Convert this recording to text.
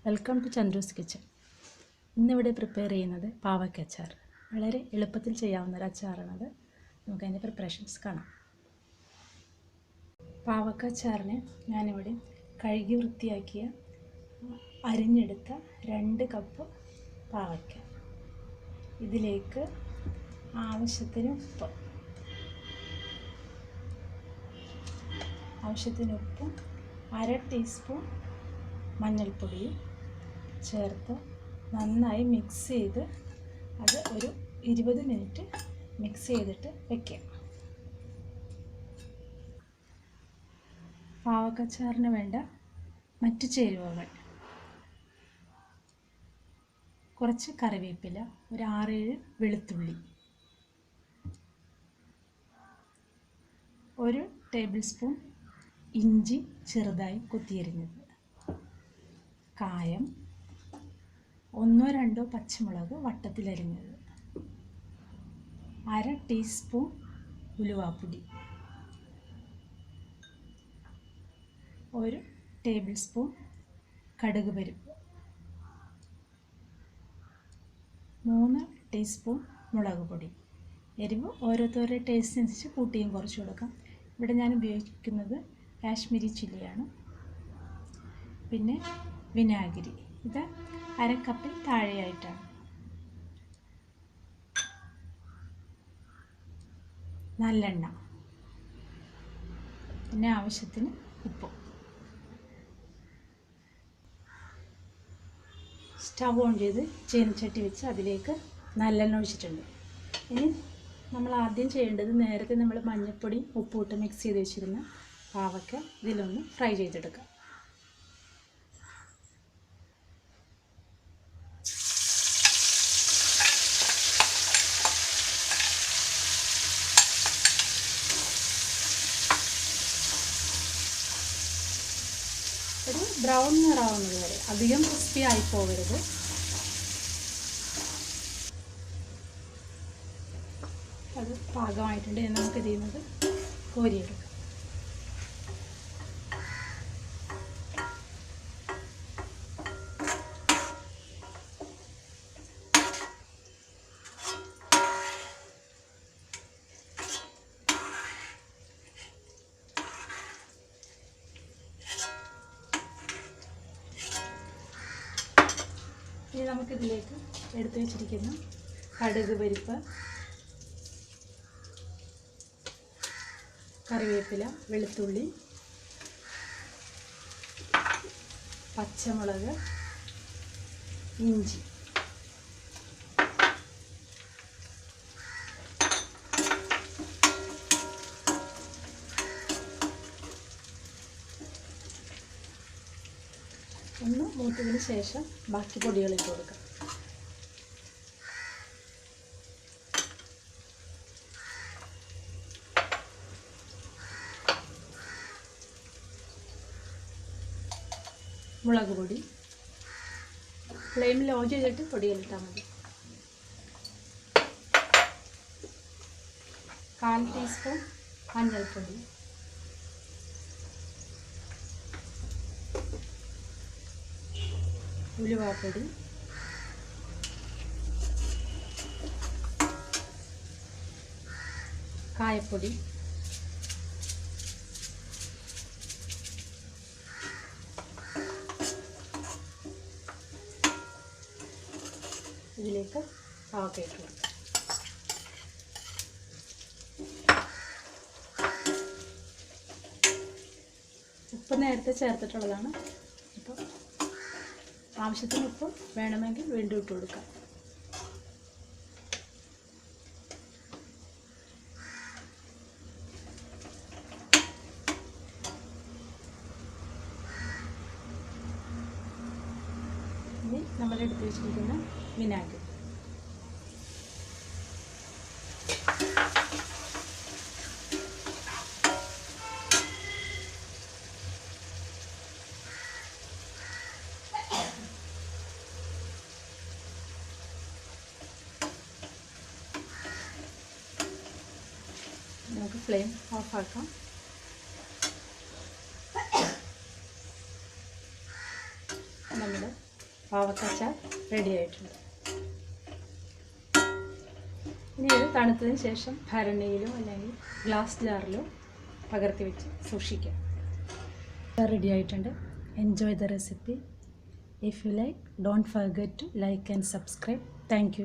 Welcome to Chandru's kitchen. ഇന്നിവിടെ prepare ചെയ്യുന്നത് പാവയ്ക്ക അച്ചാർ. വളരെ എളുപ്പത്തിൽ ചെയ്യാവുന്ന ഒരു അച്ചാറാണത്. നമുക്കതിൻ്റെ പ്രിപ്പറേഷൻസ് കാണാം. പാവയ്ക്ക അച്ചാറിന് ഞാനിവിടെ കഴുകി വൃത്തിയാക്കിയ അരിഞ്ഞെടുത്ത 2 കപ്പ് പാവയ്ക്ക, ഇതിലേക്ക് ആവശ്യത്തിന് ഉപ്പും 1/2 ടീസ്പൂൺ മഞ്ഞൾപ്പൊടിയും ചേർത്ത് നന്നായി മിക്സ് ചെയ്ത് അത് ഒരു 20 മിനിറ്റ് മിക്സ് ചെയ്തിട്ട് വയ്ക്കാം. പാവയ്ക്കച്ചാറിന് വേണ്ട മറ്റ് ചേരുവകൾ: കുറച്ച് കറിവേപ്പില, ഒരു 6-7 വെളുത്തുള്ളി, 1 ടേബിൾ സ്പൂൺ ഇഞ്ചി ചെറുതായി കൊത്തിയരിഞ്ഞത്, കായം, 1-2 പച്ചമുളക് വട്ടത്തിലരിഞ്ഞത്, 1/2 ടീസ്പൂൺ ഉലുവാപ്പൊടി, 1 ടേബിൾ സ്പൂൺ കടുക് പരിപ്പ്, 3 ടീസ്പൂൺ മുളക് പൊടി. എരിവ് ഓരോരുത്തരുടെ ടേസ്റ്റിനനുസരിച്ച് കൂട്ടിയും കുറച്ച് കൊടുക്കാം. ഇവിടെ ഞാൻ ഉപയോഗിക്കുന്നത് കാശ്മീരി ചില്ലിയാണ്. പിന്നെ വിനാഗിരി, ഇത് 1/2 കപ്പിൽ താഴെയായിട്ടാണ്. നല്ലെണ്ണ, പിന്നെ ആവശ്യത്തിന് ഉപ്പ്. സ്റ്റവ് ഓൺ ചെയ്ത് ചീനച്ചട്ടി വെച്ച് അതിലേക്ക് നല്ലെണ്ണ ഒഴിച്ചിട്ടുണ്ട്. ഇനി നമ്മൾ ആദ്യം ചെയ്യേണ്ടത്, നേരത്തെ നമ്മൾ മഞ്ഞൾപ്പൊടി ഉപ്പിട്ട് മിക്സ് ചെയ്ത് വെച്ചിരുന്ന പാവയ്ക്ക ഇതിലൊന്ന് ഫ്രൈ ചെയ്തെടുക്കാം. ഒരു ബ്രൗൺ നിറാവുന്നത് വരെ, അധികം ക്രിസ്പി ആയി പോകരുത്. അത് പാകമായിട്ടുണ്ട്. നമുക്ക് ഇതിൽ കോരിയെടുക്കാം. ഇനി നമുക്കിതിലേക്ക് എടുത്തു വെച്ചിരിക്കുന്ന കടുക് പരിപ്പ്, കറിവേപ്പില, വെളുത്തുള്ളി, പച്ചമുളക്, ഇഞ്ചി, ഒന്ന് മൂത്തതിന് ശേഷം ബാക്കി പൊടികൾ ഇട്ട് കൊടുക്കാം. മുളക് പൊടി ഫ്ലെയിമിൽ ഓൺ ചെയ്തിട്ട് പൊടികളിട്ടാൽ മതി. 1/4 ടീസ്പൂൺ മഞ്ഞൾപ്പൊടി, ഉലുവാപ്പൊടി, കായപ്പൊടി, ഇതിലേക്ക് പാവയ്ക്ക ഇട്ട് കൊടുക്കാം. ഉപ്പ് നേരത്തെ ചേർത്തിട്ടുള്ളതാണ്. അപ്പോൾ ആവശ്യത്തിന് ഉപ്പ് വേണമെങ്കിൽ വീണ്ടും ഇട്ട് കൊടുക്കാം. ഇനി നമ്മൾ എടുത്ത് വെച്ചിരിക്കുന്ന വിനാഗിരി, നമുക്ക് ഫ്ലെയിം ഓഫാക്കാം. നമ്മുടെ പാവക്കച്ചാർ റെഡി ആയിട്ടുണ്ട്. ഇനി ഇത് തണുത്തതിന് ശേഷം ഭരണിയിലോ അല്ലെങ്കിൽ ഗ്ലാസ് ജാറിലോ പകർത്തി വെച്ച് സൂക്ഷിക്കാം. റെഡി ആയിട്ടുണ്ട്. Enjoy the recipe. If you like, don't forget to like and subscribe. Thank you.